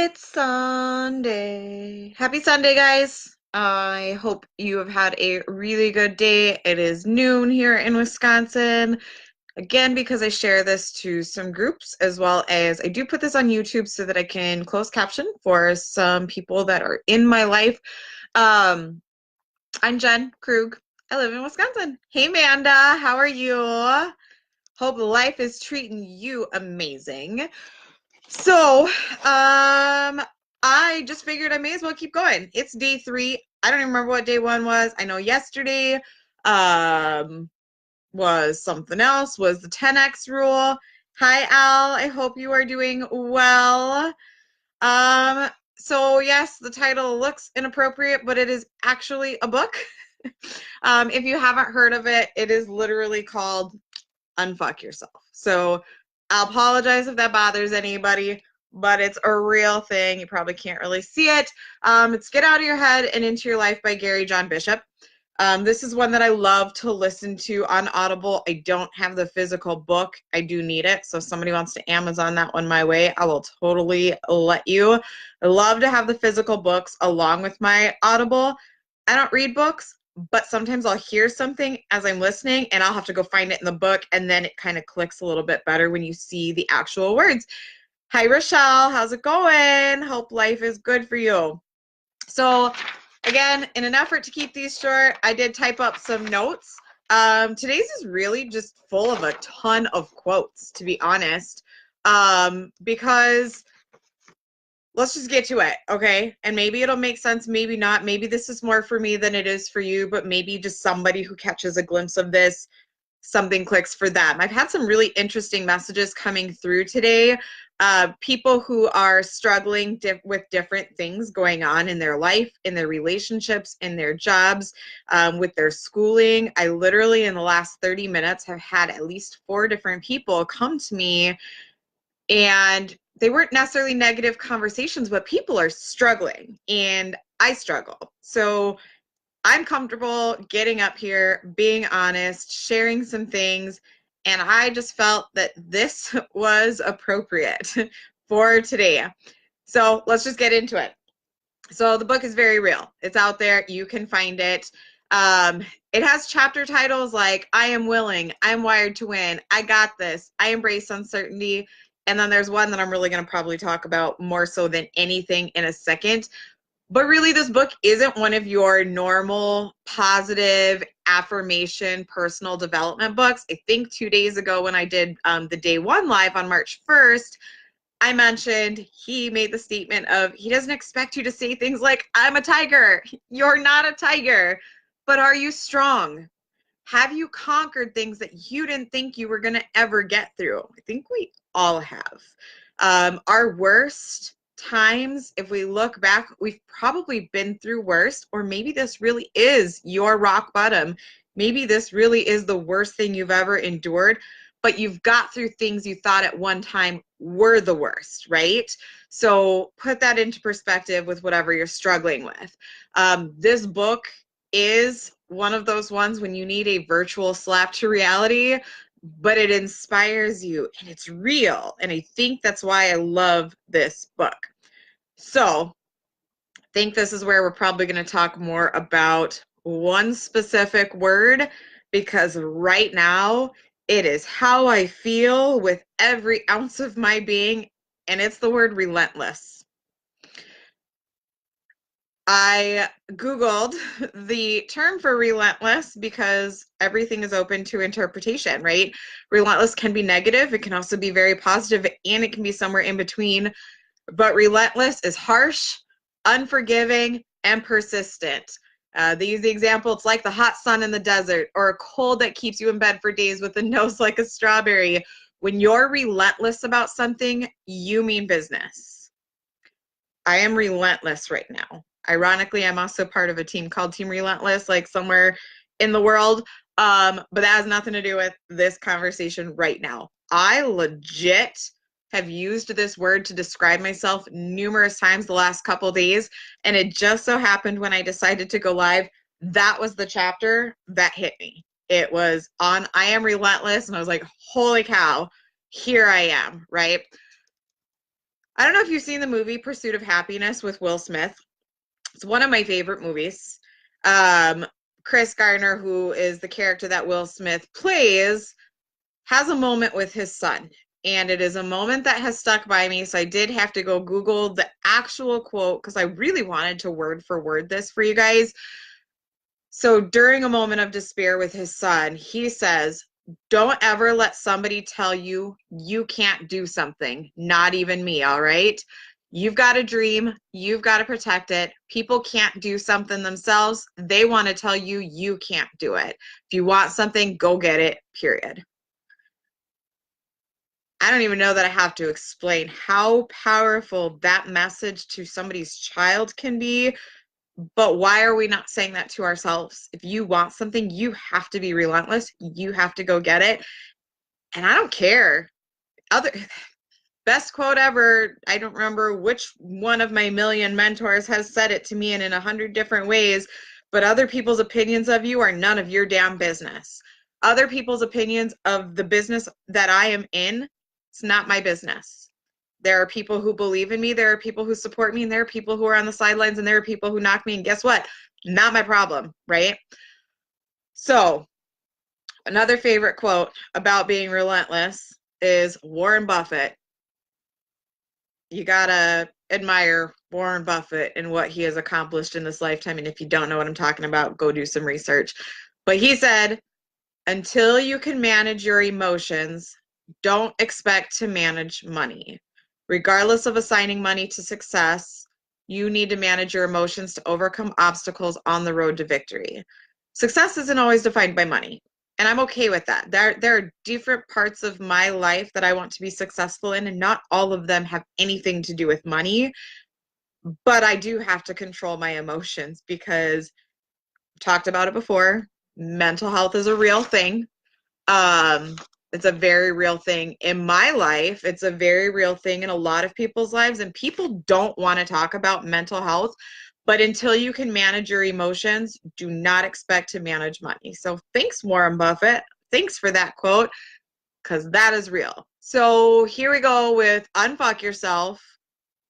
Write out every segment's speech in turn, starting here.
It's Sunday. Happy Sunday, guys. I hope you have had a really good day. It is noon here in Wisconsin. Again, because I share this to some groups, as well as I do put this on YouTube so that I can close caption for some people that are in my life. Um, I'm Jen Krug. I live in Wisconsin. Hey, Amanda, how are you? Hope life is treating you amazing. So, I just figured I may as well keep going. It's day 3. I don't even remember what day 1 was. I know yesterday um was something else, was the 10x rule. Hi Al, I hope you are doing well. So yes, the title looks inappropriate, but it is actually a book. If you haven't heard of it, it is literally called Unfuck Yourself. So I'll apologize if that bothers anybody, but it's a real thing. You probably can't really see it. It's Get Out of Your Head and Into Your Life by Gary John Bishop. This is one that I love to listen to on Audible. I don't have the physical book. I do need it. So if somebody wants to Amazon that one my way, I will totally let you. I love to have the physical books along with my Audible. I don't read books, but sometimes I'll hear something as I'm listening and I'll have to go find it in the book, and then it kind of clicks a little bit better when you see the actual words. Hi, Rochelle. How's it going? Hope life is good for you. So again, in an effort to keep these short, I did type up some notes. Today's is really just full of a ton of quotes, to be honest, because let's just get to it, okay? And maybe it'll make sense, maybe not. Maybe this is more for me than it is for you, but maybe just somebody who catches a glimpse of this, something clicks for them. I've had some really interesting messages coming through today. People who are struggling with different things going on in their life, in their relationships, in their jobs, with their schooling. I literally, in the last 30 minutes, have had at least 4 different people come to me, and they weren't necessarily negative conversations, but people are struggling, and I struggle. So I'm comfortable getting up here, being honest, sharing some things, and I just felt that this was appropriate for today. So let's just get into it. So the book is very real. It's out there. You can find it. It has chapter titles like I Am Willing, I'm Wired to Win, I Got This, I Embrace Uncertainty. And then there's one that I'm really going to probably talk about more so than anything in a second. But really, this book isn't one of your normal positive affirmation personal development books. I think 2 days ago when I did the day 1 live on March 1st, I mentioned he made the statement of he doesn't expect you to say things like, I'm a tiger. You're not a tiger. But are you strong? Have you conquered things that you didn't think you were going to ever get through? I think we all have. Our worst times, if we look back, we've probably been through worse, or maybe this really is your rock bottom. Maybe this really is the worst thing you've ever endured, but you've got through things you thought at one time were the worst, right? So put that into perspective with whatever you're struggling with. This book is one of those ones when you need a virtual slap to reality, but it inspires you and it's real. And I think that's why I love this book. So I think this is where we're probably going to talk more about one specific word, because right now it is how I feel with every ounce of my being, and it's the word relentless. I Googled the term for relentless because everything is open to interpretation, right? Relentless can be negative, it can also be very positive, and it can be somewhere in between. But relentless is harsh, unforgiving, and persistent. They use the example, it's like the hot sun in the desert, or a cold that keeps you in bed for days with a nose like a strawberry. When you're relentless about something, you mean business. I am relentless right now. Ironically, I'm also part of a team called Team Relentless, like somewhere in the world. But that has nothing to do with this conversation right now. I legit have used this word to describe myself numerous times the last couple days. And it just so happened when I decided to go live, that was the chapter that hit me. It was on I Am Relentless. And I was like, holy cow, here I am, right? I don't know if you've seen the movie Pursuit of Happiness with Will Smith. It's one of my favorite movies. Chris Gardner, who is the character that Will Smith plays, has a moment with his son. And it is a moment that has stuck by me. So I did have to go Google the actual quote because I really wanted to word for word this for you guys. So during a moment of despair with his son, he says, "Don't ever let somebody tell you you can't do something, not even me, all right? You've got a dream, you've got to protect it. People can't do something themselves. They want to tell you you can't do it. If you want something, go get it, period." I don't even know that I have to explain how powerful that message to somebody's child can be. But why are we not saying that to ourselves? If you want something, you have to be relentless. You have to go get it. And I don't care. Other best quote ever. I don't remember which one of my million mentors has said it to me and in 100 different ways, but other people's opinions of you are none of your damn business. Other people's opinions of the business that I am in, it's not my business. There are people who believe in me, there are people who support me, and there are people who are on the sidelines, and there are people who knock me, and guess what? Not my problem, right? So, another favorite quote about being relentless is Warren Buffett. You gotta admire Warren Buffett and what he has accomplished in this lifetime. And if you don't know what I'm talking about, go do some research. But he said, until you can manage your emotions, don't expect to manage money. Regardless of assigning money to success, you need to manage your emotions to overcome obstacles on the road to victory. Success isn't always defined by money, and I'm okay with that. There are different parts of my life that I want to be successful in, and not all of them have anything to do with money, but I do have to control my emotions because I've talked about it before. Mental health is a real thing. Um, it's a very real thing in my life. It's a very real thing in a lot of people's lives, and people don't want to talk about mental health. But until you can manage your emotions, do not expect to manage money. So thanks, Warren Buffett. Thanks for that quote, because that is real. So here we go with Unfuck Yourself.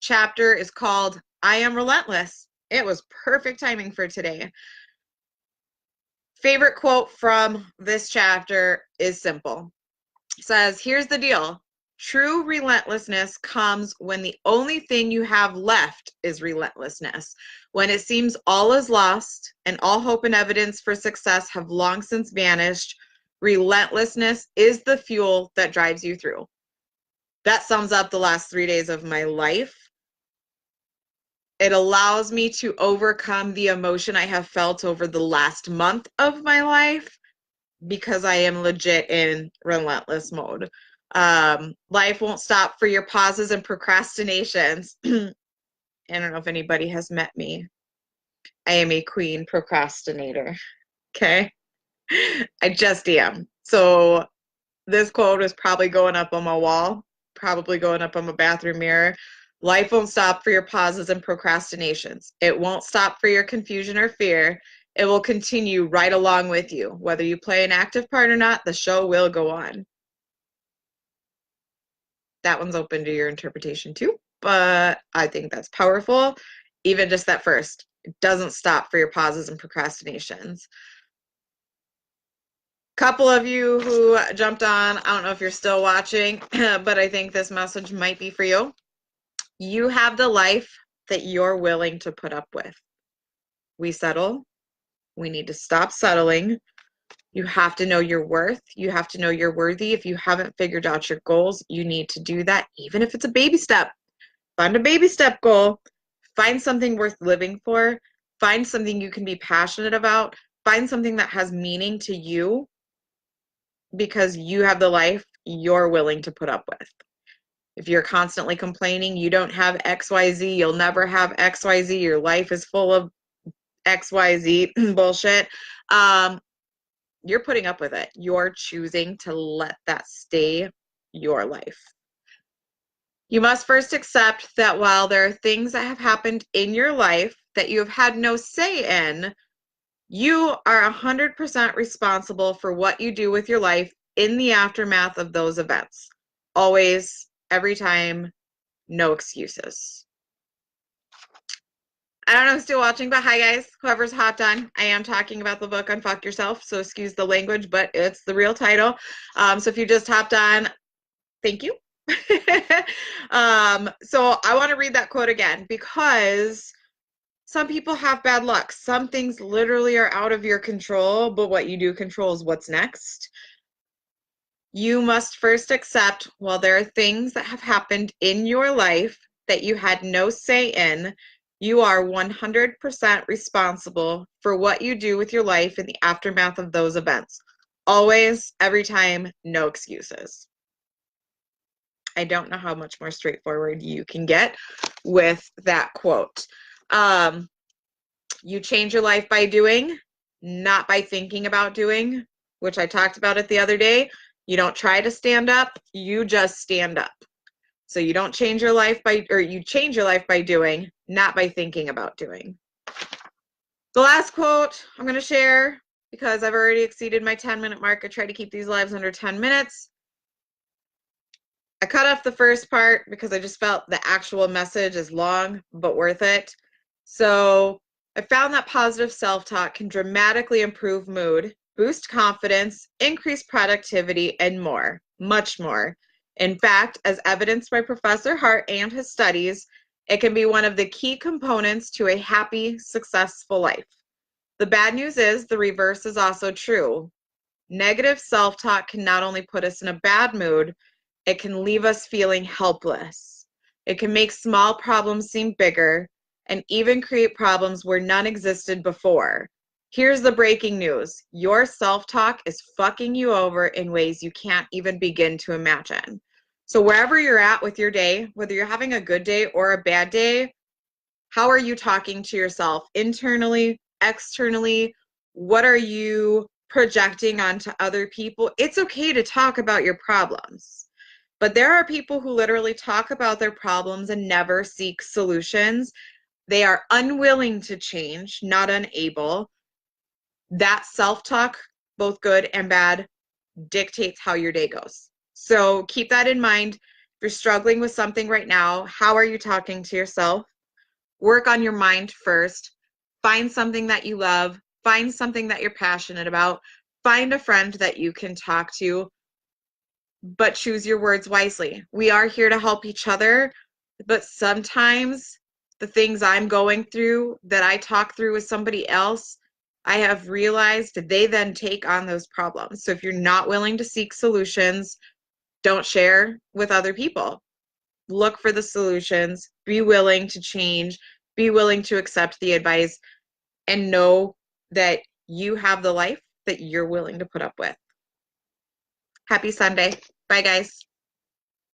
Chapter is called I Am Relentless. It was perfect timing for today. Favorite quote from this chapter is simple. It says, here's the deal. True relentlessness comes when the only thing you have left is relentlessness. When it seems all is lost and all hope and evidence for success have long since vanished, relentlessness is the fuel that drives you through. That sums up the last 3 days of my life. It allows me to overcome the emotion I have felt over the last month of my life because I am legit in relentless mode. Life won't stop for your pauses and procrastinations. I don't know if anybody has met me. I am a queen procrastinator. Okay. I just am. So this quote is probably going up on my wall, probably going up on my bathroom mirror. Life won't stop for your pauses and procrastinations. It won't stop for your confusion or fear. It will continue right along with you. Whether you play an active part or not, the show will go on. That one's open to your interpretation too, but I think that's powerful. Even just that first, it doesn't stop for your pauses and procrastinations. Couple of you who jumped on, I don't know if you're still watching, but I think this message might be for you. You have the life that you're willing to put up with. We settle. We need to stop settling. You have to know your worth. You have to know you're worthy. If you haven't figured out your goals, you need to do that, even if it's a baby step. Find a baby step goal. Find something worth living for. Find something you can be passionate about. Find something that has meaning to you because you have the life you're willing to put up with. If you're constantly complaining, you don't have XYZ, you'll never have XYZ, your life is full of XYZ bullshit, you're putting up with it. You're choosing to let that stay your life. You must first accept that while there are things that have happened in your life that you have had no say in, you are 100% responsible for what you do with your life in the aftermath of those events. Always, every time, no excuses. I don't know who's still watching, but hi guys, whoever's hopped on. I am talking about the book Unfuck Yourself, so excuse the language, but it's the real title. So if you just hopped on, thank you. So I want to read that quote again because some people have bad luck. Some things literally are out of your control, but what you do control is what's next. You must first accept, while there are things that have happened in your life that you had no say in, you are 100% responsible for what you do with your life in the aftermath of those events. Always, every time, no excuses. I don't know how much more straightforward you can get with that quote. You change your life by doing, not by thinking about doing, which I talked about it the other day. You don't try to stand up, you just stand up. So you don't change your life by, or you change your life by doing, not by thinking about doing. The last quote I'm going to share, because I've already exceeded my 10-minute mark. I try to keep these lives under 10 minutes. I cut off the first part because I just felt the actual message is long, but worth it. So I found that positive self-talk can dramatically improve mood, boost confidence, increase productivity, and more, much more. In fact, as evidenced by Professor Hart and his studies, it can be one of the key components to a happy, successful life. The bad news is the reverse is also true. Negative self-talk can not only put us in a bad mood, it can leave us feeling helpless. It can make small problems seem bigger and even create problems where none existed before. Here's the breaking news. Your self-talk is fucking you over in ways you can't even begin to imagine. So wherever you're at with your day, whether you're having a good day or a bad day, how are you talking to yourself internally, externally? What are you projecting onto other people? It's okay to talk about your problems. But there are people who literally talk about their problems and never seek solutions. They are unwilling to change, not unable. That self-talk, both good and bad, dictates how your day goes. So keep that in mind. If you're struggling with something right now, how are you talking to yourself? Work on your mind first. Find something that you love. Find something that you're passionate about. Find a friend that you can talk to, but choose your words wisely. We are here to help each other, but sometimes the things I'm going through that I talk through with somebody else, I have realized they then take on those problems. So if you're not willing to seek solutions, don't share with other people. Look for the solutions, be willing to change, be willing to accept the advice, and know that you have the life that you're willing to put up with. Happy Sunday. Bye, guys.